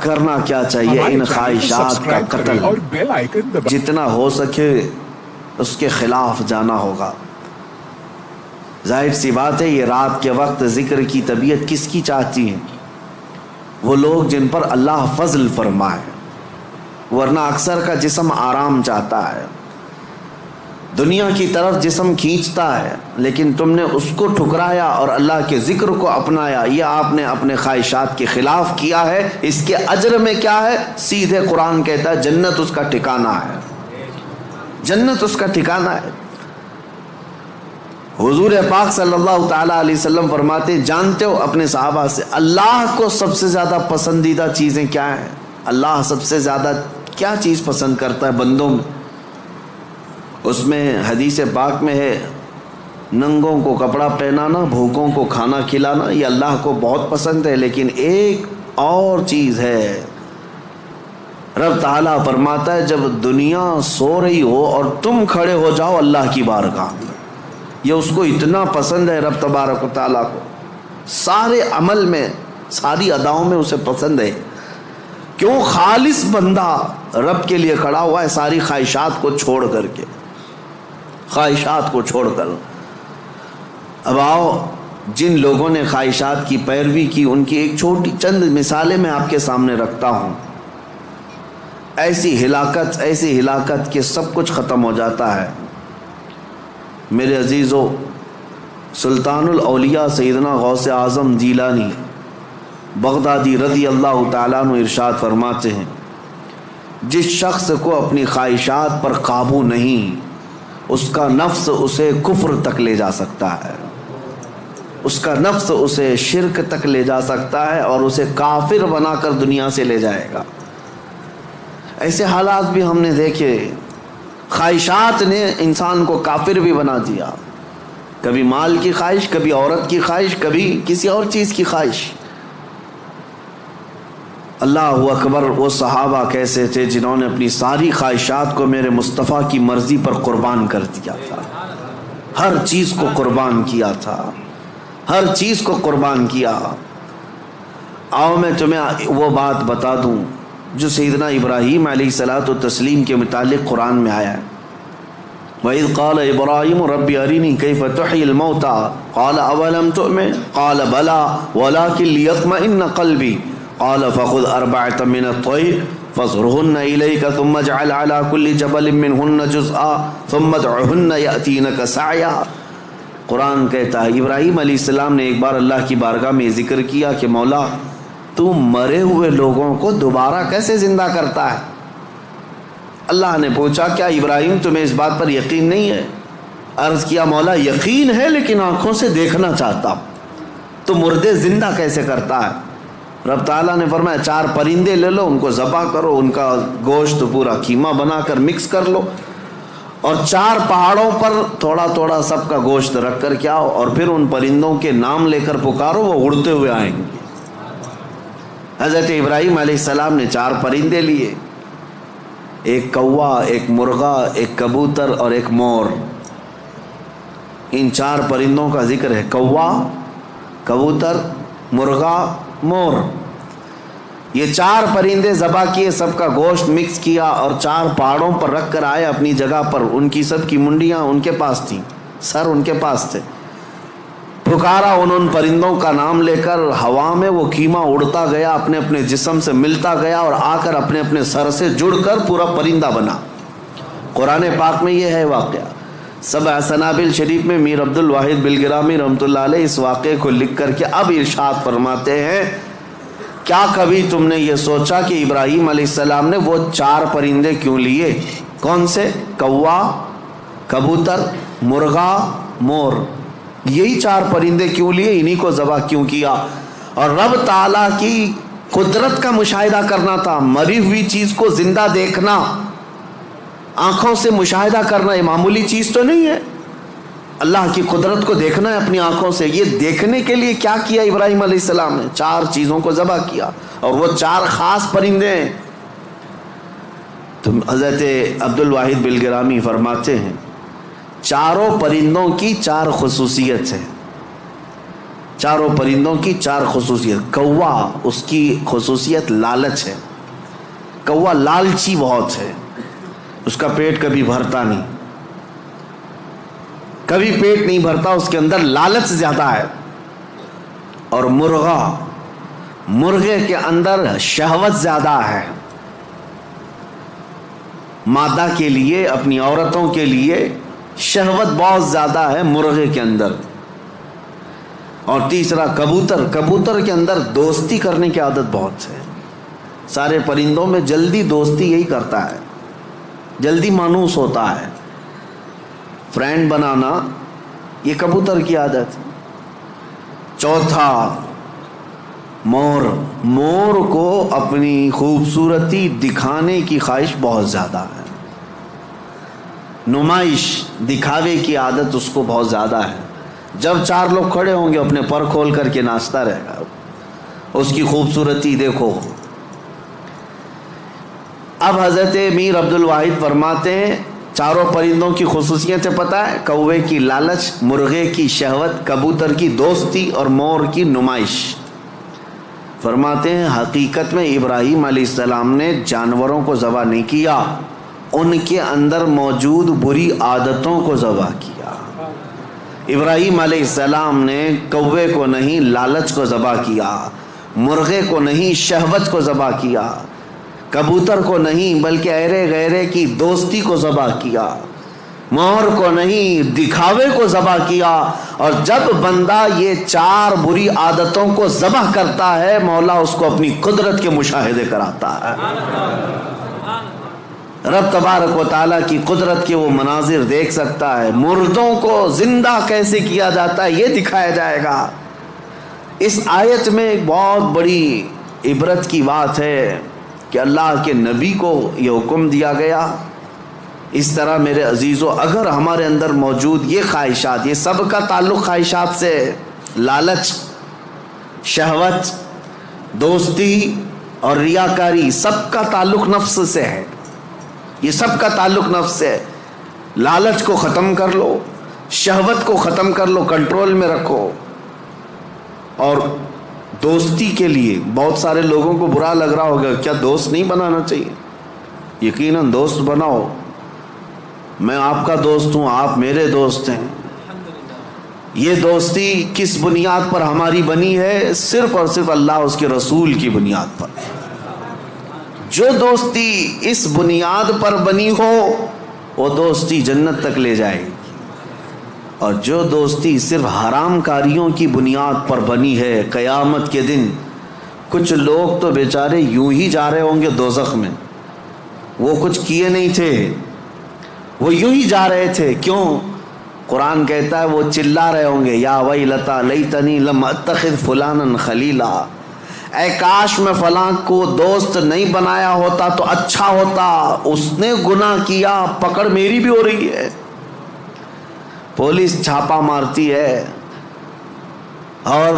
کرنا کیا چاہیے؟ ان خواہشات کا قتل، جتنا ہو سکے اس کے خلاف جانا ہوگا۔ ظاہر سی بات ہے یہ رات کے وقت ذکر کی طبیعت کس کی چاہتی ہے؟ وہ لوگ جن پر اللہ فضل فرمائے، ورنہ اکثر کا جسم آرام چاہتا ہے، دنیا کی طرف جسم کھینچتا ہے، لیکن تم نے اس کو ٹھکرایا اور اللہ کے ذکر کو اپنایا، یہ آپ نے اپنے خواہشات کے خلاف کیا ہے۔ اس کے اجر میں کیا ہے؟ سیدھے قرآن کہتا ہے جنت اس کا ٹھکانہ ہے، جنت اس کا ٹھکانہ ہے۔ حضور پاک صلی اللہ تعالیٰ علیہ وسلم فرماتے، جانتے ہو اپنے صحابہ سے اللہ کو سب سے زیادہ پسندیدہ چیزیں کیا ہیں؟ اللہ سب سے زیادہ کیا چیز پسند کرتا ہے بندوں میں؟ اس میں حدیث پاک میں ہے ننگوں کو کپڑا پہنانا، بھوکوں کو کھانا کھلانا، یہ اللہ کو بہت پسند ہے۔ لیکن ایک اور چیز ہے، رب تعالیٰ فرماتا ہے جب دنیا سو رہی ہو اور تم کھڑے ہو جاؤ اللہ کی بارگاہ میں، یہ اس کو اتنا پسند ہے رب تبارک و تعالیٰ کو، سارے عمل میں ساری اداؤں میں اسے پسند ہے۔ کیوں؟ خالص بندہ رب کے لیے کھڑا ہوا ہے، ساری خواہشات کو چھوڑ کر کے، خواہشات کو چھوڑ کر۔ اب آؤ جن لوگوں نے خواہشات کی پیروی کی ان کی ایک چھوٹی چند مثالیں میں آپ کے سامنے رکھتا ہوں۔ ایسی ہلاکت کہ سب کچھ ختم ہو جاتا ہے۔ میرے عزیزو، سلطان الاولیاء سیدنا غوث اعظم جیلانی بغدادی رضی اللہ تعالیٰ عنہ ارشاد فرماتے ہیں، جس شخص کو اپنی خواہشات پر قابو نہیں، اس کا نفس اسے کفر تک لے جا سکتا ہے، اس کا نفس اسے شرک تک لے جا سکتا ہے اور اسے کافر بنا کر دنیا سے لے جائے گا۔ ایسے حالات بھی ہم نے دیکھے، خواہشات نے انسان کو کافر بھی بنا دیا، کبھی مال کی خواہش، کبھی عورت کی خواہش، کبھی کسی اور چیز کی خواہش۔ اللہ اکبر، وہ صحابہ کیسے تھے جنہوں نے اپنی ساری خواہشات کو میرے مصطفیٰ کی مرضی پر قربان کر دیا تھا، ہر چیز کو قربان کیا تھا، ہر چیز کو قربان کیا۔ آؤ میں تمہیں وہ بات بتا دوں جو سیدنا ابراہیم علیہ الصلوۃ والتسلیم کے متعلق قرآن میں آیا ہے۔ وَإِذْ قَالَ إِبْرَاهِيمُ رَبِّ أَرِنِي كَيْفَ تُحْيِي الْمَوْتَى قَالَ أَوَلَمْ تُؤْمِنْ قَالَ بَلَىٰ وَلَٰكِنْ لِيَطْمَئِنَّ قَلْبِي قَالَ فَخُذْ أَرْبَعَةً مِّنَ الطَّيْرِ فَاصْرُهُنَّ إِلَيْكَ ثُمَّ اجْعَلْ عَلَىٰ كُلِّ جَبَلٍ مِّنْهُنَّ جُزْءًا ثُمَّ ادْعُهُنَّ يَأْتِينَكَ سَعْيًا۔ قرآن کہتا ہے ابراہیم علیہ السلام نے ایک بار اللہ کی بارگاہ میں ذکر کیا کہ مولا تو مرے ہوئے لوگوں کو دوبارہ کیسے زندہ کرتا ہے؟ اللہ نے پوچھا کیا ابراہیم تمہیں اس بات پر یقین نہیں ہے؟ عرض کیا مولا یقین ہے لیکن آنکھوں سے دیکھنا چاہتا ہوں، تو مردے زندہ کیسے کرتا ہے؟ رب تعالیٰ نے فرمایا 4 پرندے لے لو، ان کو ذبح کرو، ان کا گوشت پورا قیمہ بنا کر مکس کر لو، اور 4 پہاڑوں پر تھوڑا تھوڑا سب کا گوشت رکھ کر کے آؤ، اور پھر ان پرندوں کے نام لے کر پکارو، وہ اڑتے ہوئے آئیں گے۔ حضرت ابراہیم علیہ السلام نے 4 پرندے لیے، ایک کوا، ایک مرغا، ایک کبوتر اور ایک مور۔ ان 4 پرندوں کا ذکر ہے، کوا، کبوتر، مرغا، مور۔ یہ 4 پرندے ذبح کیے، سب کا گوشت مکس کیا اور 4 پہاڑوں پر رکھ کر آئے اپنی جگہ پر۔ ان کی سب کی منڈیاں ان کے پاس تھیں، سر ان کے پاس تھے۔ پکارا ان پرندوں کا نام لے کر، ہوا میں وہ قیمہ اڑتا گیا، اپنے اپنے جسم سے ملتا گیا اور آ کر اپنے اپنے سر سے جڑ کر پورا پرندہ بنا۔ قرآن پاک میں یہ ہے واقعہ۔ سبع سنابل شریف میں میر عبد الواحد بلگرامی رحمۃ اللہ علیہ اس واقعے کو لکھ کر کے اب ارشاد فرماتے ہیں، کیا کبھی تم نے یہ سوچا کہ ابراہیم علیہ السلام نے وہ 4 پرندے کیوں لیے؟ کون سے؟ کوا، کبوتر، مرغا، مور۔ یہی 4 پرندے کیوں لیے؟ انہی کو ذبح کیوں کیا؟ اور رب تعالیٰ کی قدرت کا مشاہدہ کرنا تھا، مری ہوئی چیز کو زندہ دیکھنا، آنکھوں سے مشاہدہ کرنا یہ معمولی چیز تو نہیں ہے، اللہ کی قدرت کو دیکھنا ہے اپنی آنکھوں سے۔ یہ دیکھنے کے لیے کیا کیا ابراہیم علیہ السلام نے؟ 4 چیزوں کو ذبح کیا، اور وہ 4 خاص پرندے ہیں۔ تو حضرت عبد الواحد بلگرامی فرماتے ہیں 4 پرندوں کی 4 خصوصیت ہے۔ چاروں پرندوں کی چار خصوصیت. کوا اس کی خصوصیت لالچ ہے. کوا لالچی بہت ہے, اس کا پیٹ کبھی بھرتا نہیں, کبھی پیٹ نہیں بھرتا, اس کے اندر لالچ زیادہ ہے. اور مرغے کے اندر شہوت زیادہ ہے, مادہ کے لیے, اپنی عورتوں کے لیے شہوت بہت زیادہ ہے مرغے کے اندر. اور تیسرا کبوتر کے اندر دوستی کرنے کی عادت بہت ہے. سارے پرندوں میں جلدی دوستی یہی کرتا ہے, جلدی مانوس ہوتا ہے, فرینڈ بنانا یہ کبوتر کی عادت ہے. چوتھا مور کو اپنی خوبصورتی دکھانے کی خواہش بہت زیادہ ہے. نمائش دکھاوے کی عادت اس کو بہت زیادہ ہے. جب چار لوگ کھڑے ہوں گے اپنے پر کھول کر کے ناچتا رہے گا, اس کی خوبصورتی دیکھو. اب حضرت میر عبد الواحد فرماتے ہیں چاروں پرندوں کی خصوصیتیں پتہ ہے, کوے کی لالچ, مرغے کی شہوت, کبوتر کی دوستی اور مور کی نمائش. فرماتے ہیں حقیقت میں ابراہیم علیہ السلام نے جانوروں کو ذبح نہیں کیا, ان کے اندر موجود بری عادتوں کو ذبح کیا. ابراہیم علیہ السلام نے کوے کو نہیں لالچ کو ذبح کیا, مرغے کو نہیں شہوت کو ذبح کیا, کبوتر کو نہیں بلکہ ایرے غیرے کی دوستی کو ذبح کیا, مور کو نہیں دکھاوے کو ذبح کیا. اور جب بندہ یہ چار بری عادتوں کو ذبح کرتا ہے مولا اس کو اپنی قدرت کے مشاہدے کراتا ہے. رب تبارک و تعالیٰ کی قدرت کے وہ مناظر دیکھ سکتا ہے. مردوں کو زندہ کیسے کیا جاتا ہے یہ دکھایا جائے گا. اس آیت میں ایک بہت بڑی عبرت کی بات ہے کہ اللہ کے نبی کو یہ حکم دیا گیا. اس طرح میرے عزیزو اگر ہمارے اندر موجود یہ خواہشات, یہ سب کا تعلق خواہشات سے, لالچ, شہوت, دوستی اور ریاکاری, سب کا تعلق نفس سے ہے. یہ سب کا تعلق نفس سے ہے. لالچ کو ختم کر لو, شہوت کو ختم کر لو, کنٹرول میں رکھو. اور دوستی کے لیے بہت سارے لوگوں کو برا لگ رہا ہوگا, کیا دوست نہیں بنانا چاہیے؟ یقیناً دوست بناؤ. میں آپ کا دوست ہوں, آپ میرے دوست ہیں. یہ دوستی کس بنیاد پر ہماری بنی ہے؟ صرف اور صرف اللہ اس کے رسول کی بنیاد پر. جو دوستی اس بنیاد پر بنی ہو وہ دوستی جنت تک لے جائے گی, اور جو دوستی صرف حرام کاریوں کی بنیاد پر بنی ہے, قیامت کے دن کچھ لوگ تو بیچارے یوں ہی جا رہے ہوں گے دوزخ میں. وہ کچھ کیے نہیں تھے, وہ یوں ہی جا رہے تھے. کیوں؟ قرآن کہتا ہے وہ چلا رہے ہوں گے یا ویلتا لیتنی لم اتخذ فلانا خلیلا, اے کاش میں فلاں کو دوست نہیں بنایا ہوتا تو اچھا ہوتا, اس نے گناہ کیا, پکڑ میری بھی ہو رہی ہے. پولیس چھاپا مارتی ہے اور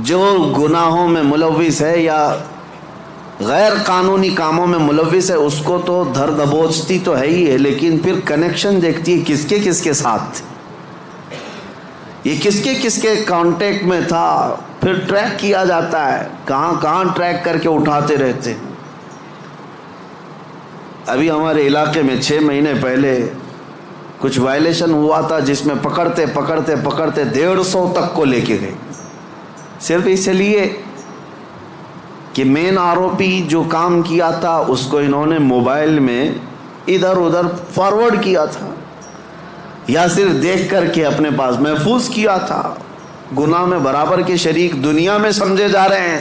جو گناہوں میں ملوث ہے یا غیر قانونی کاموں میں ملوث ہے اس کو تو دھر دبوچتی تو ہے ہی ہے, لیکن پھر کنیکشن دیکھتی ہے کس کے ساتھ, یہ کس کے کانٹیکٹ میں تھا. پھر ٹریک کیا جاتا ہے, کہاں ٹریک کر کے اٹھاتے رہتے. ابھی ہمارے علاقے میں 6 مہینے پہلے کچھ وائلیشن ہوا تھا جس میں پکڑتے 150 تک کو لے کے گئے, صرف اس لیے کہ مین آروپی جو کام کیا تھا اس کو انہوں نے موبائل میں ادھر ادھر فارورڈ کیا تھا یا صرف دیکھ کر کے اپنے پاس محفوظ کیا تھا. گناہ میں برابر کے شریک دنیا میں سمجھے جا رہے ہیں.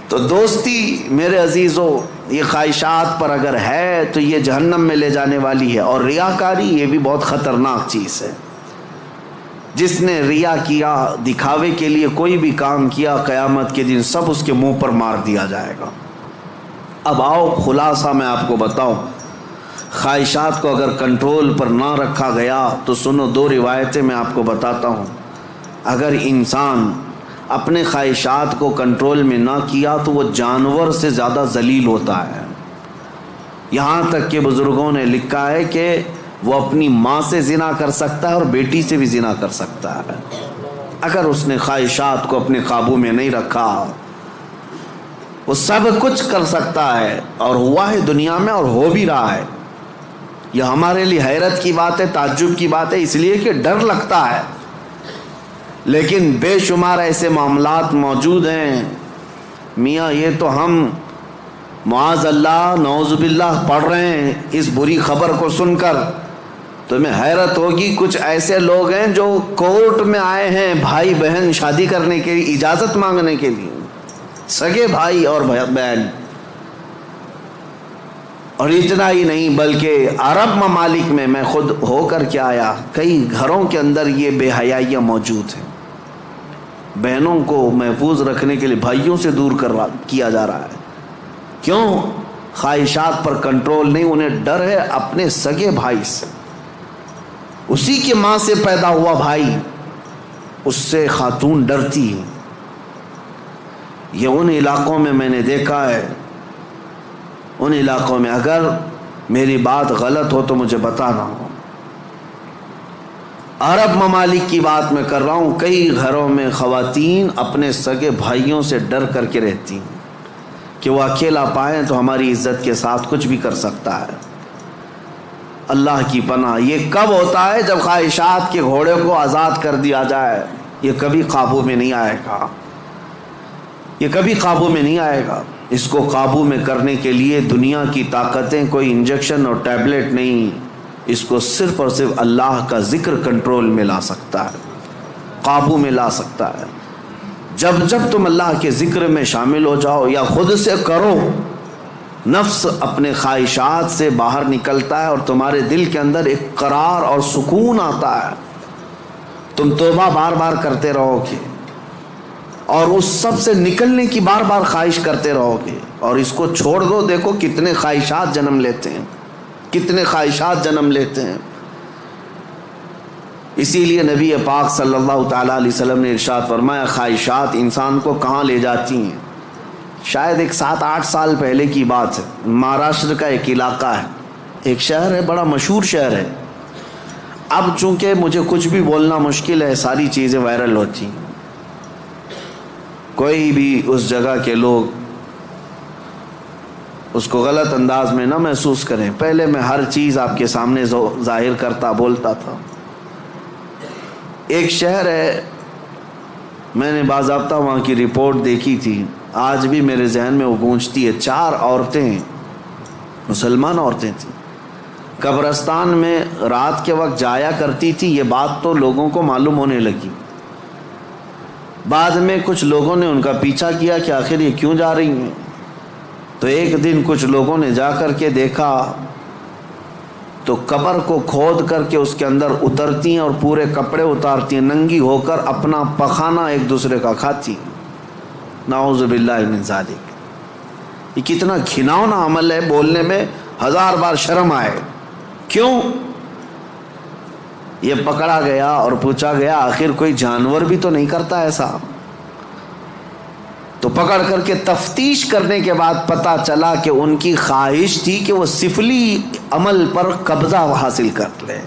تو دوستی میرے عزیزو یہ خواہشات پر اگر ہے تو یہ جہنم میں لے جانے والی ہے. اور ریاکاری یہ بھی بہت خطرناک چیز ہے. جس نے ریا کیا, دکھاوے کے لیے کوئی بھی کام کیا, قیامت کے دن سب اس کے منہ پر مار دیا جائے گا. اب آؤ خلاصہ میں آپ کو بتاؤں, خواہشات کو اگر کنٹرول پر نہ رکھا گیا تو سنو 2 روایتیں میں آپ کو بتاتا ہوں. اگر انسان اپنے خواہشات کو کنٹرول میں نہ کیا تو وہ جانور سے زیادہ ذلیل ہوتا ہے. یہاں تک کہ بزرگوں نے لکھا ہے کہ وہ اپنی ماں سے زنا کر سکتا ہے اور بیٹی سے بھی زنا کر سکتا ہے اگر اس نے خواہشات کو اپنے قابو میں نہیں رکھا۔ وہ سب کچھ کر سکتا ہے اور ہوا ہے دنیا میں اور ہو بھی رہا ہے۔ یہ ہمارے لیے حیرت کی بات ہے، تعجب کی بات ہے، اس لیے کہ ڈر لگتا ہے، لیکن بے شمار ایسے معاملات موجود ہیں میاں، یہ تو ہم معاذ اللہ نعوذ باللہ پڑھ رہے ہیں اس بری خبر کو سن کر، تمہیں حیرت ہوگی۔ کچھ ایسے لوگ ہیں جو کورٹ میں آئے ہیں بھائی بہن شادی کرنے کے لیے، اجازت مانگنے کے لیے، سگے بھائی اور بہن۔ اور اتنا ہی نہیں بلکہ عرب ممالک میں خود ہو کر کے آیا، کئی گھروں کے اندر یہ بے حیائیاں موجود ہیں۔ بہنوں کو محفوظ رکھنے کے لیے بھائیوں سے دور کیا جا رہا ہے۔ کیوں؟ خواہشات پر کنٹرول نہیں، انہیں ڈر ہے اپنے سگے بھائی سے، اسی کے ماں سے پیدا ہوا بھائی، اس سے خاتون ڈرتی ہے۔ یہ ان علاقوں میں نے دیکھا ہے، ان علاقوں میں، اگر میری بات غلط ہو تو مجھے بتانا ہو۔ عرب ممالک کی بات میں کر رہا ہوں، کئی گھروں میں خواتین اپنے سگے بھائیوں سے ڈر کر کے رہتی ہیں کہ وہ اکیلا پائیں تو ہماری عزت کے ساتھ کچھ بھی کر سکتا ہے۔ اللہ کی پناہ، یہ کب ہوتا ہے؟ جب خواہشات کے گھوڑے کو آزاد کر دیا جائے۔ یہ کبھی قابو میں نہیں آئے گا، یہ کبھی قابو میں نہیں آئے گا۔ اس کو قابو میں کرنے کے لیے دنیا کی طاقتیں، کوئی انجیکشن اور ٹیبلٹ نہیں، اس کو صرف اور صرف اللہ کا ذکر کنٹرول میں لا سکتا ہے، قابو میں لا سکتا ہے۔ جب تم اللہ کے ذکر میں شامل ہو جاؤ یا خود سے کرو، نفس اپنے خواہشات سے باہر نکلتا ہے اور تمہارے دل کے اندر ایک قرار اور سکون آتا ہے۔ تم توبہ بار بار کرتے رہو گے اور اس سب سے نکلنے کی بار بار خواہش کرتے رہو گے، اور اس کو چھوڑ دو، دیکھو کتنے خواہشات جنم لیتے ہیں، کتنے خواہشات جنم لیتے ہیں۔ اسی لیے نبی پاک صلی اللہ تعالیٰ علیہ وسلم نے ارشاد فرمایا، خواہشات انسان کو کہاں لے جاتی ہیں۔ شاید 7-8 سال پہلے کی بات ہے، مہاراشٹر کا ایک علاقہ ہے، ایک شہر ہے، بڑا مشہور شہر ہے۔ اب چونکہ مجھے کچھ بھی بولنا مشکل ہے، ساری چیزیں وائرل ہوتی ہیں، کوئی بھی اس جگہ کے لوگ اس کو غلط انداز میں نہ محسوس کریں۔ پہلے میں ہر چیز آپ کے سامنے ظاہر کرتا بولتا تھا۔ ایک شہر ہے، میں نے باضابطہ وہاں کی رپورٹ دیکھی تھی، آج بھی میرے ذہن میں وہ گونجتی ہے۔ 4 عورتیں، مسلمان عورتیں تھیں، قبرستان میں رات کے وقت جایا کرتی تھی۔ یہ بات تو لوگوں کو معلوم ہونے لگی، بعد میں کچھ لوگوں نے ان کا پیچھا کیا کہ آخر یہ کیوں جا رہی ہیں۔ تو ایک دن کچھ لوگوں نے جا کر کے دیکھا تو قبر کو کھود کر کے اس کے اندر اترتی ہیں اور پورے کپڑے اتارتی ہیں، ننگی ہو کر اپنا پخانہ ایک دوسرے کا کھاتی ہیں۔ نعوذ باللہ من ذالک۔ یہ کتنا گھناؤنا عمل ہے، بولنے میں 1000 بار شرم آئے۔ کیوں؟ یہ پکڑا گیا اور پوچھا گیا آخر کوئی جانور بھی تو نہیں کرتا ایسا؟ تو پکڑ کر کے تفتیش کرنے کے بعد پتہ چلا کہ ان کی خواہش تھی کہ وہ سفلی عمل پر قبضہ حاصل کر لے،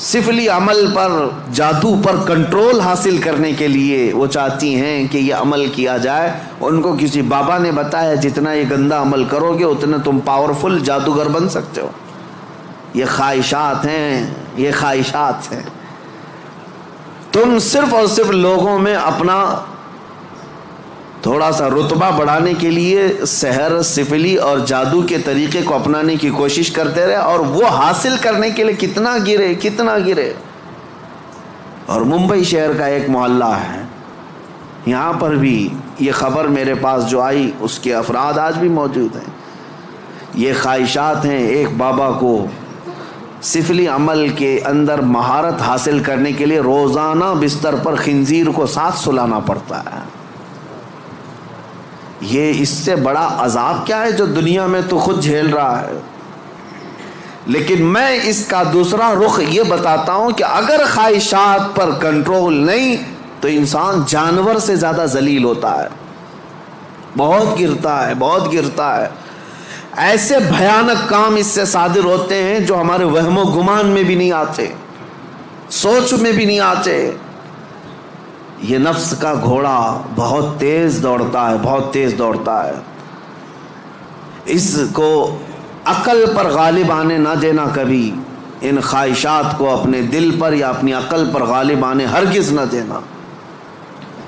سفلی عمل پر، جادو پر کنٹرول حاصل کرنے کے لیے وہ چاہتی ہیں کہ یہ عمل کیا جائے۔ ان کو کسی بابا نے بتایا جتنا یہ گندا عمل کرو گے اتنا تم پاورفل جادوگر بن سکتے ہو۔ یہ خواہشات ہیں، یہ خواہشات ہیں۔ تم صرف اور صرف لوگوں میں اپنا تھوڑا سا رتبہ بڑھانے کے لیے سحر، سفلی اور جادو کے طریقے کو اپنانے کی کوشش کرتے رہے، اور وہ حاصل کرنے کے لیے کتنا گرے۔ اور ممبئی شہر کا ایک محلہ ہے، یہاں پر بھی یہ خبر میرے پاس جو آئی اس کے افراد آج بھی موجود ہیں۔ یہ خواہشات ہیں۔ ایک بابا کو سفلی عمل کے اندر مہارت حاصل کرنے کے لیے روزانہ بستر پر خنزیر کو ساتھ سلانا پڑتا ہے۔ یہ اس سے بڑا عذاب کیا ہے جو دنیا میں تو خود جھیل رہا ہے۔ لیکن میں اس کا دوسرا رخ یہ بتاتا ہوں کہ اگر خواہشات پر کنٹرول نہیں تو انسان جانور سے زیادہ ذلیل ہوتا ہے، بہت گرتا ہے۔ ایسے بھیانک کام اس سے صادر ہوتے ہیں جو ہمارے وہم و گمان میں بھی نہیں آتے، سوچ میں بھی نہیں آتے۔ یہ نفس کا گھوڑا بہت تیز دوڑتا ہے، بہت تیز دوڑتا ہے۔ اس کو عقل پر غالب آنے نہ دینا کبھی، ان خواہشات کو اپنے دل پر یا اپنی عقل پر غالب آنے ہرگز نہ دینا،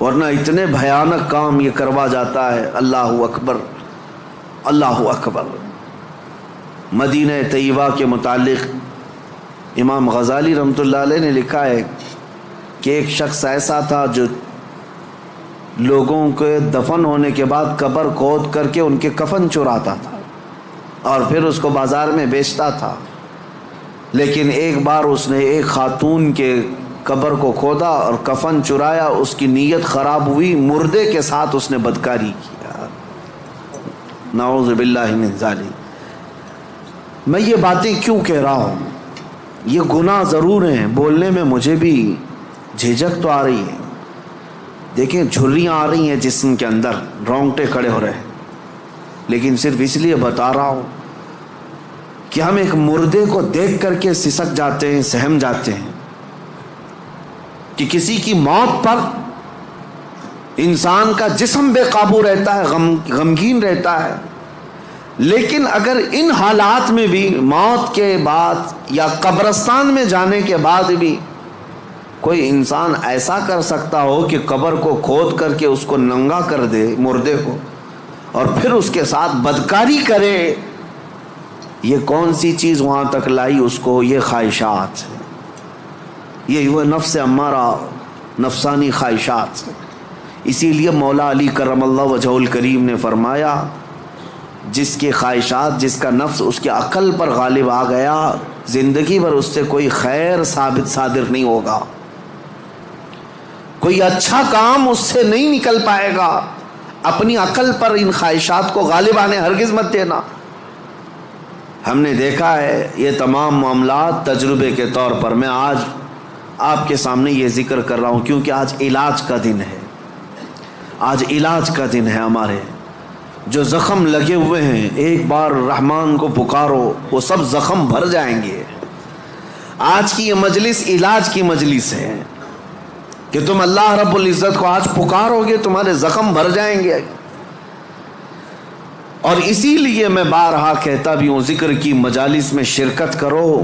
ورنہ اتنے بھیانک کام یہ کروا جاتا ہے۔ اللہ اکبر، اللہ اکبر۔ مدینہ طیبہ کے متعلق امام غزالی رحمۃ اللہ علیہ نے لکھا ہے کہ ایک شخص ایسا تھا جو لوگوں کے دفن ہونے کے بعد قبر کھود کر کے ان کے کفن چراتا تھا اور پھر اس کو بازار میں بیچتا تھا۔ لیکن ایک بار اس نے ایک خاتون کے قبر کو کھودا اور کفن چرایا، اس کی نیت خراب ہوئی، مردے کے ساتھ اس نے بدکاری کیا، نعوذ باللہ من ذالک۔ میں یہ باتیں کیوں کہہ رہا ہوں؟ یہ گناہ ضرور ہیں، بولنے میں مجھے بھی جھجک تو آ رہی ہے۔ دیکھیں جھریاں آ رہی ہیں جسم کے اندر، رونگٹے کھڑے ہو رہے ہیں، لیکن صرف اس لیے بتا رہا ہوں کہ ہم ایک مردے کو دیکھ کر کے سسک جاتے ہیں، سہم جاتے ہیں کہ کسی کی موت پر انسان کا جسم بے قابو رہتا ہے، غمگین رہتا ہے۔ لیکن اگر ان حالات میں بھی موت کے بعد یا قبرستان میں جانے کے بعد بھی کوئی انسان ایسا کر سکتا ہو کہ قبر کو کھود کر کے اس کو ننگا کر دے مردے کو اور پھر اس کے ساتھ بدکاری کرے، یہ کون سی چیز وہاں تک لائی اس کو؟ یہ خواہشات، یہ وہ نفس امارہ، نفسانی خواہشات۔ اسی لیے مولا علی کرم اللہ وجہہ الکریم نے فرمایا جس کی خواہشات، جس کا نفس اس کی عقل پر غالب آ گیا، زندگی بھر اس سے کوئی خیر صادر نہیں ہوگا، کوئی اچھا کام اس سے نہیں نکل پائے گا۔ اپنی عقل پر ان خواہشات کو غالب آنے ہرگز مت دینا۔ ہم نے دیکھا ہے یہ تمام معاملات تجربے کے طور پر۔ میں آج آپ کے سامنے یہ ذکر کر رہا ہوں کیونکہ آج علاج کا دن ہے، آج علاج کا دن ہے۔ ہمارے جو زخم لگے ہوئے ہیں، ایک بار رحمان کو پکارو، وہ سب زخم بھر جائیں گے۔ آج کی یہ مجلس علاج کی مجلس ہے کہ تم اللہ رب العزت کو آج پکارو گے، تمہارے زخم بھر جائیں گے۔ اور اسی لیے میں بارہا کہتا بھی ہوں، ذکر کی مجالس میں شرکت کرو،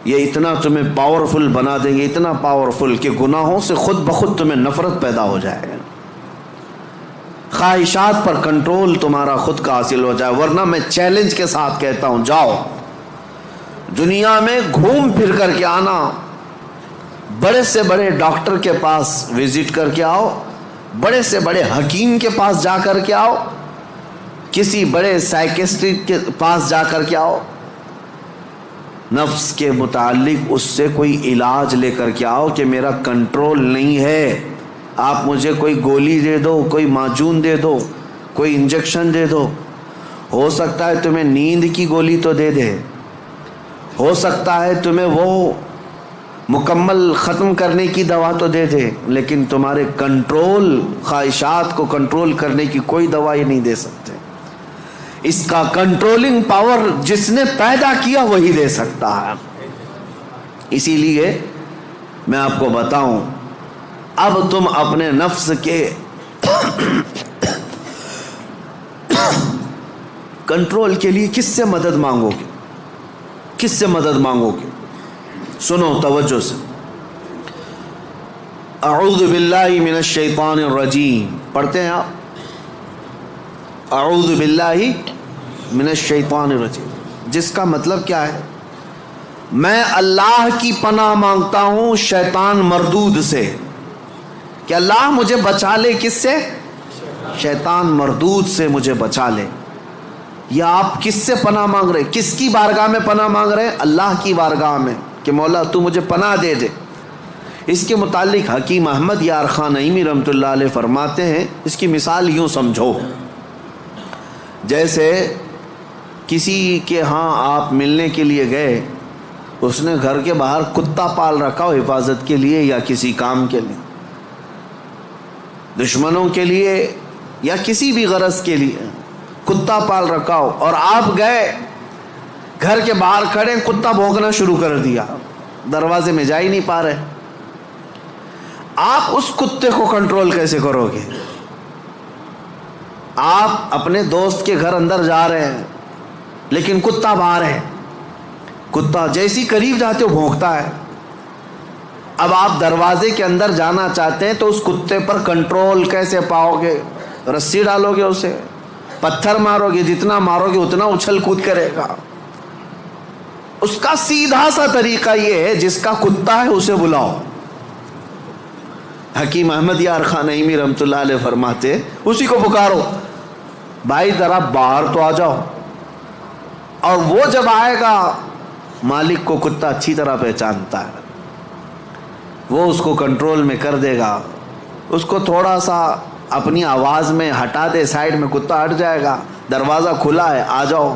یہ اتنا تمہیں پاورفل بنا دیں گے، اتنا پاورفل کہ گناہوں سے خود بخود تمہیں نفرت پیدا ہو جائے، خواہشات پر کنٹرول تمہارا خود کا حاصل ہو جائے۔ ورنہ میں چیلنج کے ساتھ کہتا ہوں، جاؤ دنیا میں گھوم پھر کر کے آنا، بڑے سے بڑے ڈاکٹر کے پاس وزٹ کر کے آؤ، بڑے سے بڑے حکیم کے پاس جا کر کے آؤ، کسی بڑے سائیکسٹرسٹ کے پاس جا کر کے آؤ، نفس کے متعلق اس سے کوئی علاج لے کر کے آؤ کہ میرا کنٹرول نہیں ہے، آپ مجھے کوئی گولی دے دو، کوئی معجون دے دو، کوئی انجیکشن دے دو۔ ہو سکتا ہے تمہیں نیند کی گولی تو دے دے، ہو سکتا ہے تمہیں وہ مکمل ختم کرنے کی دوا تو دے دے، لیکن تمہارے کنٹرول، خواہشات کو کنٹرول کرنے کی کوئی دوا یہ نہیں دے سکتے۔ اس کا کنٹرولنگ پاور جس نے پیدا کیا وہی دے سکتا ہے۔ اسی لیے میں آپ کو بتاؤں، اب تم اپنے نفس کے کنٹرول کے لیے کس سے مدد مانگو گے؟ کس سے مدد مانگو گے؟ سنو توجہ سے، اعوذ باللہ من الشیطان الرجیم پڑھتے ہیں آپ، اعوذ باللہ من الشیطان الرجیم، جس کا مطلب کیا ہے؟ میں اللہ کی پناہ مانگتا ہوں شیطان مردود سے، کہ اللہ مجھے بچا لے، کس سے؟ شیطان مردود سے مجھے بچا لے۔ یا آپ کس سے پناہ مانگ رہے؟ کس کی بارگاہ میں پناہ مانگ رہے ہیں؟ اللہ کی بارگاہ میں، کہ مولا تو مجھے پناہ دے دے۔ اس کے متعلق حکیم احمد یار خان نعیمی رحمۃ اللہ علیہ فرماتے ہیں، اس کی مثال یوں سمجھو، جیسے کسی کے ہاں آپ ملنے کے لیے گئے، اس نے گھر کے باہر کتا پال رکھا ہو حفاظت کے لیے یا کسی کام کے لیے، دشمنوں کے لیے یا کسی بھی غرض کے لیے، کتا پال رکھا ہو اور آپ گئے گھر کے باہر کھڑے، کتا بھونکنا شروع کر دیا، دروازے میں جا ہی نہیں پا رہے، آپ اس کتے کو کنٹرول کیسے کرو گے؟ آپ اپنے دوست کے گھر اندر جا رہے ہیں لیکن کتا باہر ہے، کتا جیسی قریب جاتے ہو بھونکتا ہے۔ اب آپ دروازے کے اندر جانا چاہتے ہیں تو اس کتے پر کنٹرول کیسے پاؤ گے؟ رسی ڈالو گے، اسے پتھر مارو گے، جتنا مارو گے اتنا اچھل کود کرے گا۔ اس کا سیدھا سا طریقہ یہ ہے، جس کا کتا ہے اسے بلاؤ۔ حکیم احمد یار خان نعیمی رحمۃ اللہ علیہ فرماتے اسی کو پکارو، بھائی ذرا باہر تو آ جاؤ، اور وہ جب آئے گا مالک کو کتا اچھی طرح پہچانتا ہے، وہ اس کو کنٹرول میں کر دے گا، اس کو تھوڑا سا اپنی آواز میں ہٹا دے، سائڈ میں کتا ہٹ جائے گا، دروازہ کھلا ہے آ جاؤ۔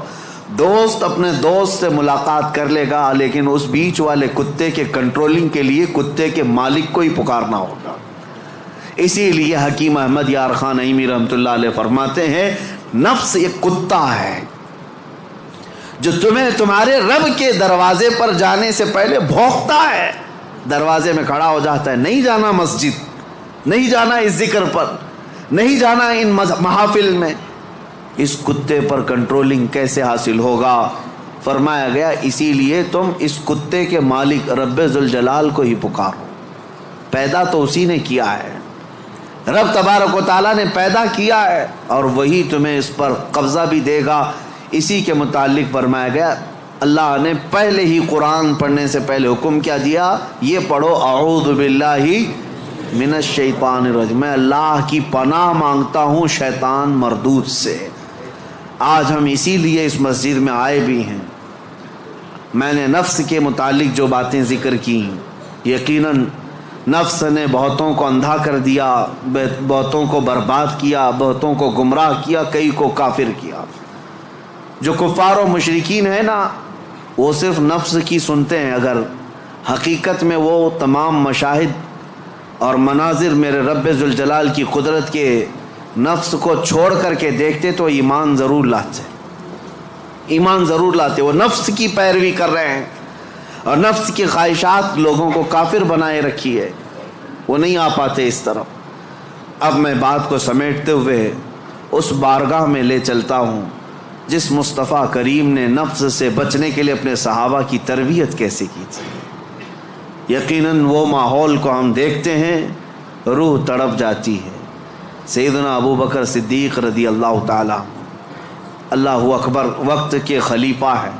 دوست اپنے دوست سے ملاقات کر لے گا، لیکن اس بیچ والے کتے کے کنٹرولنگ کے لیے کتے کے مالک کو ہی پکارنا ہوگا۔ اسی لیے حکیم احمد یار خان نعیمی رحمۃ اللہ علیہ فرماتے ہیں نفس ایک کتا ہے جو تمہیں تمہارے رب کے دروازے پر جانے سے پہلے بھونکتا ہے، دروازے میں کھڑا ہو جاتا ہے، نہیں جانا مسجد، نہیں جانا اس ذکر پر، نہیں جانا ان محافل میں۔ اس کتے پر کنٹرولنگ کیسے حاصل ہوگا؟ فرمایا گیا اسی لیے تم اس کتے کے مالک رب ذوالجلال کو ہی پکارو، پیدا تو اسی نے کیا ہے، رب تبارک و تعالیٰ نے پیدا کیا ہے، اور وہی تمہیں اس پر قبضہ بھی دے گا۔ اسی کے متعلق فرمایا گیا اللہ نے پہلے ہی قرآن پڑھنے سے پہلے حکم کیا دیا، یہ پڑھو اعوذ باللہ من الشیطان الرجیم، میں اللہ کی پناہ مانگتا ہوں شیطان مردود سے۔ آج ہم اسی لیے اس مسجد میں آئے بھی ہیں۔ میں نے نفس کے متعلق جو باتیں ذکر کی، یقیناً نفس نے بہتوں کو اندھا کر دیا، بہتوں کو برباد کیا، بہتوں کو گمراہ کیا، کئی کو کافر کیا۔ جو کفار و مشرکین ہیں نا، وہ صرف نفس کی سنتے ہیں، اگر حقیقت میں وہ تمام مشاہد اور مناظر میرے رب ذوالجلال کی قدرت کے نفس کو چھوڑ کر کے دیکھتے تو ایمان ضرور لاتے، ایمان ضرور لاتے۔ وہ نفس کی پیروی کر رہے ہیں اور نفس کی خواہشات لوگوں کو کافر بنائے رکھی ہے، وہ نہیں آ پاتے اس طرف۔ اب میں بات کو سمیٹتے ہوئے اس بارگاہ میں لے چلتا ہوں جس مصطفیٰ کریم نے نفس سے بچنے کے لیے اپنے صحابہ کی تربیت کیسے کی تھی۔ یقیناً وہ ماحول کو ہم دیکھتے ہیں، روح تڑپ جاتی ہے۔ سیدنا ابو بکر صدیق رضی اللہ تعالی، اللہ اکبر، وقت کے خلیفہ ہیں،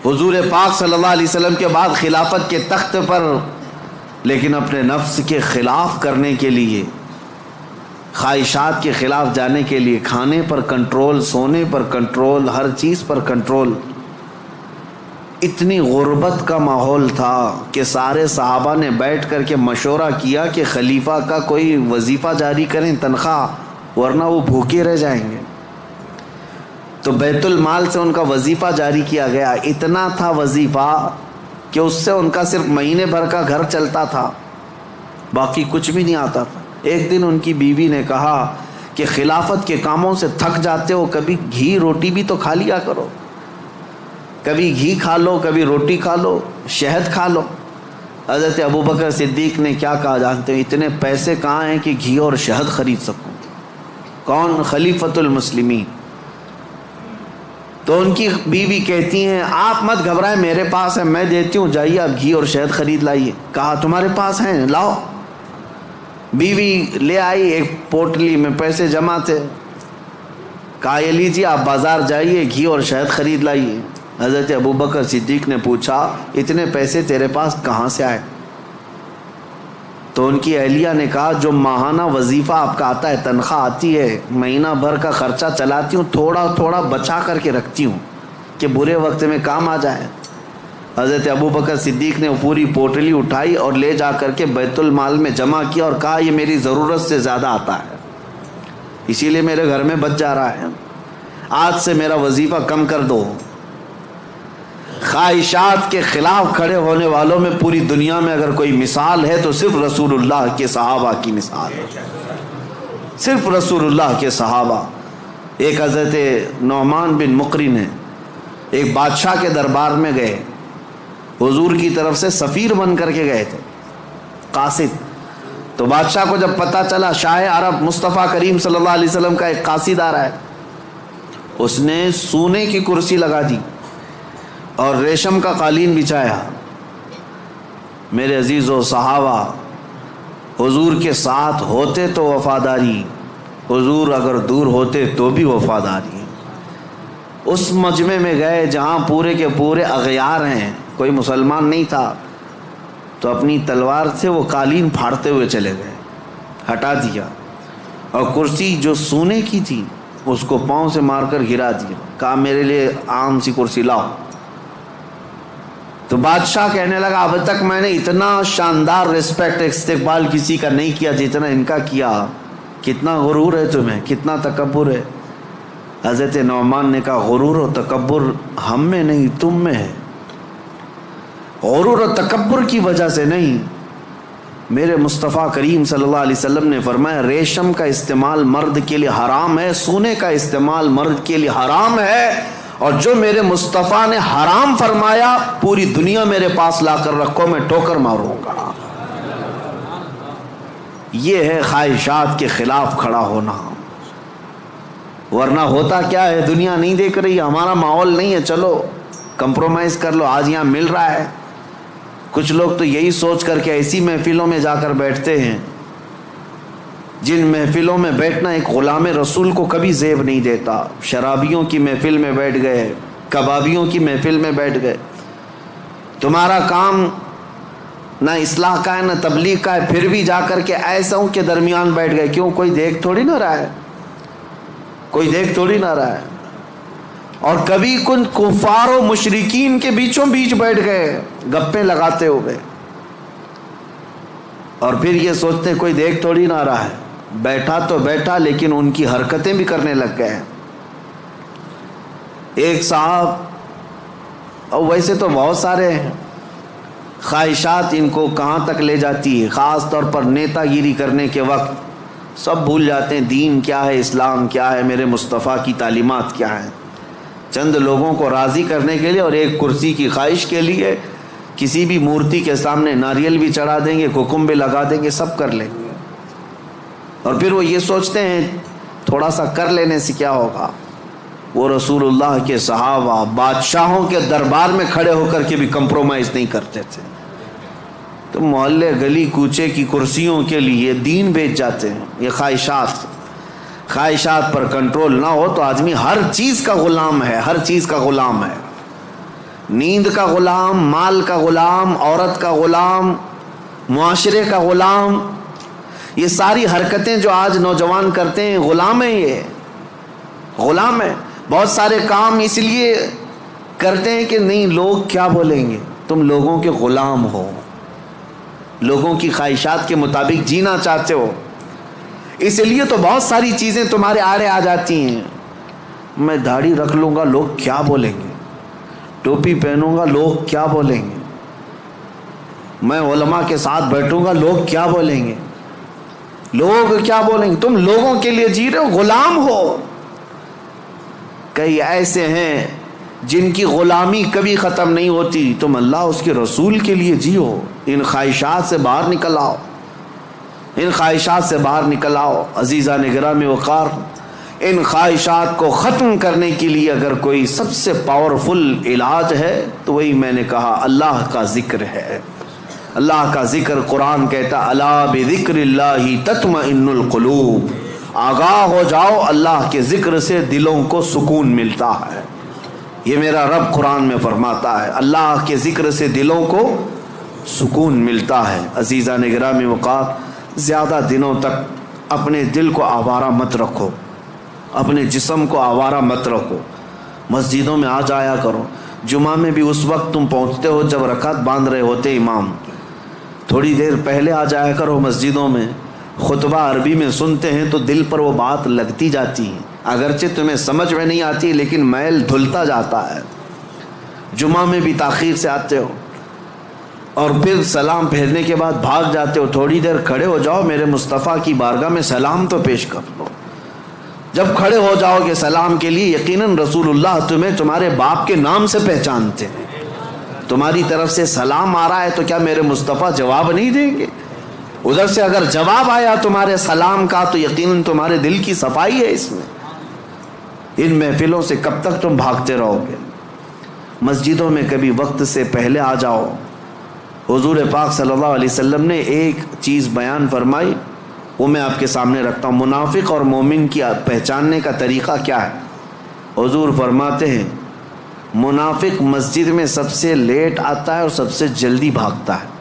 حضور پاک صلی اللہ علیہ وسلم کے بعد خلافت کے تخت پر، لیکن اپنے نفس کے خلاف کرنے کے لیے، خواہشات کے خلاف جانے کے لیے، کھانے پر کنٹرول، سونے پر کنٹرول، ہر چیز پر کنٹرول۔ اتنی غربت کا ماحول تھا کہ سارے صحابہ نے بیٹھ کر کے مشورہ کیا کہ خلیفہ کا کوئی وظیفہ جاری کریں، تنخواہ، ورنہ وہ بھوکے رہ جائیں گے۔ تو بیت المال سے ان کا وظیفہ جاری کیا گیا۔ اتنا تھا وظیفہ کہ اس سے ان کا صرف مہینے بھر کا گھر چلتا تھا، باقی کچھ بھی نہیں آتا تھا۔ ایک دن ان کی بیوی نے کہا کہ خلافت کے کاموں سے تھک جاتے ہو، کبھی گھی روٹی بھی تو کھا لیا کرو، کبھی گھی کھا لو، کبھی روٹی کھا لو، شہد کھا لو۔ حضرت ابوبکر صدیق نے کیا کہا جانتے ہیں؟ اتنے پیسے کہاں ہیں کہ گھی اور شہد خرید سکوں؟ کون؟ خلیفۃ المسلمین۔ تو ان کی بیوی کہتی ہیں آپ مت گھبرائیں، میرے پاس ہے، میں دیتی ہوں، جائیے آپ گھی اور شہد خرید لائیے۔ کہا تمہارے پاس ہیں، لاؤ۔ بیوی لے آئی، ایک پوٹلی میں پیسے جمع تھے، کہا یہ لیجیے، آپ بازار جائیے، گھی اور شہد خرید لائیے۔ حضرت ابوبکر صدیق نے پوچھا اتنے پیسے تیرے پاس کہاں سے آئے؟ تو ان کی اہلیہ نے کہا جو ماہانہ وظیفہ آپ کا آتا ہے، تنخواہ آتی ہے، مہینہ بھر کا خرچہ چلاتی ہوں، تھوڑا تھوڑا بچا کر کے رکھتی ہوں کہ برے وقت میں کام آ جائے۔ حضرت ابوبکر صدیق نے پوری پوٹلی اٹھائی اور لے جا کر کے بیت المال میں جمع کیا اور کہا یہ میری ضرورت سے زیادہ آتا ہے، اسی لیے میرے گھر میں بچ جا رہا ہے، آج سے میرا وظیفہ کم کر دو۔ خواہشات کے خلاف کھڑے ہونے والوں میں پوری دنیا میں اگر کوئی مثال ہے تو صرف رسول اللہ کے صحابہ کی مثال ہے، صرف رسول اللہ کے صحابہ۔ ایک حضرت نعمان بن مقرن ہے، ایک بادشاہ کے دربار میں گئے، حضور کی طرف سے سفیر بن کر کے گئے تھے، قاصد۔ تو بادشاہ کو جب پتہ چلا شاہ عرب مصطفیٰ کریم صلی اللہ علیہ وسلم کا ایک قاصد آ رہا ہے، اس نے سونے کی کرسی لگا دی اور ریشم کا قالین بچھایا۔ میرے عزیزو صحابہ، حضور کے ساتھ ہوتے تو وفاداری، حضور اگر دور ہوتے تو بھی وفاداری۔ اس مجمع میں گئے جہاں پورے کے پورے اغیار ہیں، کوئی مسلمان نہیں تھا، تو اپنی تلوار سے وہ قالین پھاڑتے ہوئے چلے گئے، ہٹا دیا، اور کرسی جو سونے کی تھی اس کو پاؤں سے مار کر گرا دیا، کہا میرے لیے عام سی کرسی لاؤ۔ تو بادشاہ کہنے لگا اب تک میں نے اتنا شاندار رسپیکٹ استقبال کسی کا نہیں کیا جتنا ان کا کیا، کتنا غرور ہے تمہیں، کتنا تکبر ہے۔ حضرت نعمان نے کہا غرور و تکبر ہم میں نہیں تم میں ہے، غرور و تکبر کی وجہ سے نہیں۔ میرے مصطفیٰ کریم صلی اللہ علیہ وسلم نے فرمایا ریشم کا استعمال مرد کے لیے حرام ہے، سونے کا استعمال مرد کے لیے حرام ہے، اور جو میرے مصطفیٰ نے حرام فرمایا پوری دنیا میرے پاس لا کر رکھو، میں ٹھوکر ماروں گا۔ یہ ہے خواہشات کے خلاف کھڑا ہونا، ورنہ ہوتا کیا ہے، دنیا نہیں دیکھ رہی، ہمارا ماحول نہیں ہے، چلو کمپرومائز کر لو، آج یہاں مل رہا ہے۔ کچھ لوگ تو یہی سوچ کر کے ایسی محفلوں میں جا کر بیٹھتے ہیں جن محفلوں میں بیٹھنا ایک غلام رسول کو کبھی زیب نہیں دیتا۔ شرابیوں کی محفل میں بیٹھ گئے، کبابیوں کی محفل میں بیٹھ گئے، تمہارا کام نہ اصلاح کا ہے نہ تبلیغ کا ہے، پھر بھی جا کر کے ایسوں کے درمیان بیٹھ گئے، کیوں؟ کوئی دیکھ تھوڑی نہ رہا ہے، کوئی دیکھ تھوڑی نہ رہا ہے۔ اور کبھی کن کفار و مشرکین کے بیچوں بیچ بیٹھ گئے گپیں لگاتے ہوئے، اور پھر یہ سوچتے کوئی دیکھ تھوڑی نہ رہا ہے، بیٹھا تو بیٹھا لیکن ان کی حرکتیں بھی کرنے لگ گئے۔ ایک صاحب، اور ویسے تو بہت سارے ہیں، خواہشات ان کو کہاں تک لے جاتی ہے، خاص طور پر نیتا گیری کرنے کے وقت سب بھول جاتے ہیں دین کیا ہے، اسلام کیا ہے، میرے مصطفیٰ کی تعلیمات کیا ہیں۔ چند لوگوں کو راضی کرنے کے لیے اور ایک کرسی کی خواہش کے لیے کسی بھی مورتی کے سامنے ناریل بھی چڑھا دیں گے، حکم بھی لگا دیں گے، سب کر لیں گے، اور پھر وہ یہ سوچتے ہیں تھوڑا سا کر لینے سے کیا ہوگا۔ وہ رسول اللہ کے صحابہ بادشاہوں کے دربار میں کھڑے ہو کر کے بھی کمپرومائز نہیں کرتے تھے، تو محلے گلی کوچے کی کرسیوں کے لیے دین بیچ جاتے ہیں۔ یہ خواہشات پر کنٹرول نہ ہو تو آدمی ہر چیز کا غلام ہے، ہر چیز کا غلام ہے، نیند کا غلام، مال کا غلام، عورت کا غلام، معاشرے کا غلام۔ یہ ساری حرکتیں جو آج نوجوان کرتے ہیں غلام ہیں، یہ غلام ہے۔ بہت سارے کام اس لیے کرتے ہیں کہ نہیں لوگ کیا بولیں گے، تم لوگوں کے غلام ہو، لوگوں کی خواہشات کے مطابق جینا چاہتے ہو، اس لیے تو بہت ساری چیزیں تمہارے آڑے آ جاتی ہیں۔ میں داڑھی رکھ لوں گا لوگ کیا بولیں گے، ٹوپی پہنوں گا لوگ کیا بولیں گے، میں علماء کے ساتھ بیٹھوں گا لوگ کیا بولیں گے، لوگ کیا بولیں گے۔ تم لوگوں کے لیے جی رہے ہو، غلام ہو۔ کئی ایسے ہیں جن کی غلامی کبھی ختم نہیں ہوتی، تم اللہ اس کے رسول کے لیے جیو، ان خواہشات سے باہر نکل آؤ، ان خواہشات سے باہر نکل آؤ۔ عزیزان گرامی وقار، ان خواہشات کو ختم کرنے کے لیے اگر کوئی سب سے پاورفل علاج ہے تو وہی میں نے کہا اللہ کا ذکر ہے۔ اللہ کا ذکر، قرآن کہتا الا بذکر اللہ تطمئن القلوب، آگاہ ہو جاؤ اللہ کے ذکر سے دلوں کو سکون ملتا ہے۔ یہ میرا رب قرآن میں فرماتا ہے، اللہ کے ذکر سے دلوں کو سکون ملتا ہے۔ عزیزان گرامی وقار، زیادہ دنوں تک اپنے دل کو آوارہ مت رکھو، اپنے جسم کو آوارہ مت رکھو، مسجدوں میں آ جایا کرو۔ جمعہ میں بھی اس وقت تم پہنچتے ہو جب رکعت باندھ رہے ہوتے امام، تھوڑی دیر پہلے آ جایا کرو مسجدوں میں۔ خطبہ عربی میں سنتے ہیں تو دل پر وہ بات لگتی جاتی ہے، اگرچہ تمہیں سمجھ میں نہیں آتی لیکن میل دھلتا جاتا ہے۔ جمعہ میں بھی تاخیر سے آتے ہو اور پھر سلام پھیرنے کے بعد بھاگ جاتے ہو، تھوڑی دیر کھڑے ہو جاؤ، میرے مصطفیٰ کی بارگاہ میں سلام تو پیش کر لو۔ جب کھڑے ہو جاؤ گے سلام کے لیے، یقیناً رسول اللہ تمہیں تمہارے باپ کے نام سے پہچانتے ہیں، تمہاری طرف سے سلام آ رہا ہے تو کیا میرے مصطفیٰ جواب نہیں دیں گے؟ ادھر سے اگر جواب آیا تمہارے سلام کا تو یقیناً تمہارے دل کی صفائی ہے اس میں۔ ان محفلوں سے کب تک تم بھاگتے رہو گے؟ مسجدوں میں کبھی وقت سے پہلے آ جاؤ۔ حضور پاک صلی اللہ علیہ وسلم نے ایک چیز بیان فرمائی، وہ میں آپ کے سامنے رکھتا ہوں۔ منافق اور مومن کی پہچاننے کا طریقہ کیا ہے؟ حضور فرماتے ہیں منافق مسجد میں سب سے لیٹ آتا ہے اور سب سے جلدی بھاگتا ہے،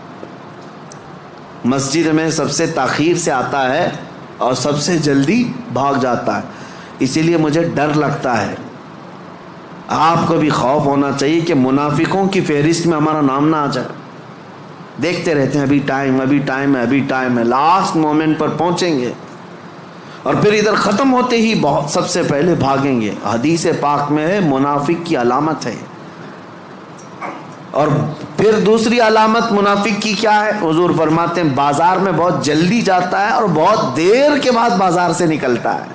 مسجد میں سب سے تاخیر سے آتا ہے اور سب سے جلدی بھاگ جاتا ہے۔ اسی لیے مجھے ڈر لگتا ہے، آپ کو بھی خوف ہونا چاہیے کہ منافقوں کی فہرست میں ہمارا نام نہ آ جائے۔ دیکھتے رہتے ہیں ابھی ٹائم ہے، ابھی ٹائم ہے، ابھی ٹائم ہے، لاسٹ مومنٹ پر پہنچیں گے اور پھر ادھر ختم ہوتے ہی بہت سب سے پہلے بھاگیں گے۔ حدیث پاک میں ہے منافق کی علامت ہے۔ اور پھر دوسری علامت منافق کی کیا ہے؟ حضور فرماتے ہیں بازار میں بہت جلدی جاتا ہے اور بہت دیر کے بعد بازار سے نکلتا ہے،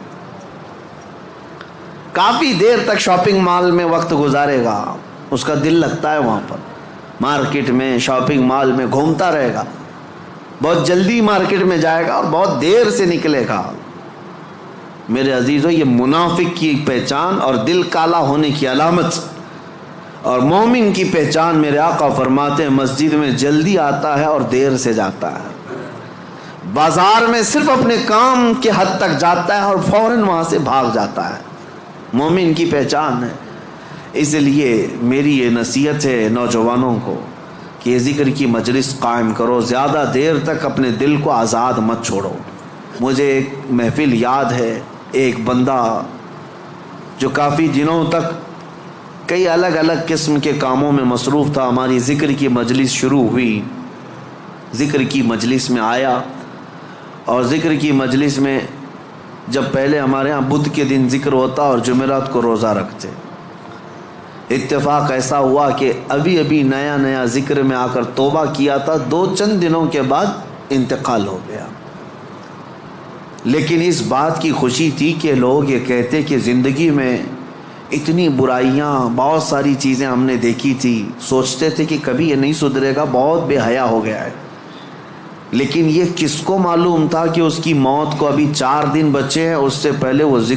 کافی دیر تک شاپنگ مال میں وقت گزارے گا، اس کا دل لگتا ہے وہاں پر، مارکیٹ میں شاپنگ مال میں گھومتا رہے گا، بہت جلدی مارکیٹ میں جائے گا اور بہت دیر سے نکلے گا۔ میرے عزیزو، یہ منافق کی پہچان اور دل کالا ہونے کی علامت، اور مومن کی پہچان میرے آقا فرماتے ہیں مسجد میں جلدی آتا ہے اور دیر سے جاتا ہے، بازار میں صرف اپنے کام کے حد تک جاتا ہے اور فوراً وہاں سے بھاگ جاتا ہے، مومن کی پہچان ہے۔ اس لیے میری یہ نصیحت ہے نوجوانوں کو کہ یہ ذکر کی مجلس قائم کرو، زیادہ دیر تک اپنے دل کو آزاد مت چھوڑو۔ مجھے ایک محفل یاد ہے، ایک بندہ جو کافی دنوں تک کئی الگ الگ قسم کے کاموں میں مصروف تھا، ہماری ذکر کی مجلس شروع ہوئی، ذکر کی مجلس میں آیا، اور ذکر کی مجلس میں جب پہلے ہمارے ہاں بدھ کے دن ذکر ہوتا اور جمعرات کو روزہ رکھتے، اتفاق ایسا ہوا کہ ابھی نیا نیا ذکر میں آ کر توبہ کیا تھا، دو چند دنوں کے بعد انتقال ہو گیا۔ لیکن اس بات کی خوشی تھی کہ لوگ یہ کہتے کہ زندگی میں اتنی برائیاں، بہت ساری چیزیں ہم نے دیکھی تھی، سوچتے تھے کہ کبھی یہ نہیں سدھرے گا، بہت بے حیا ہو گیا ہے۔ لیکن یہ کس کو معلوم تھا کہ اس کی موت کو ابھی 4 دن بچے ہیں، اس سے پہلے وہ ذکر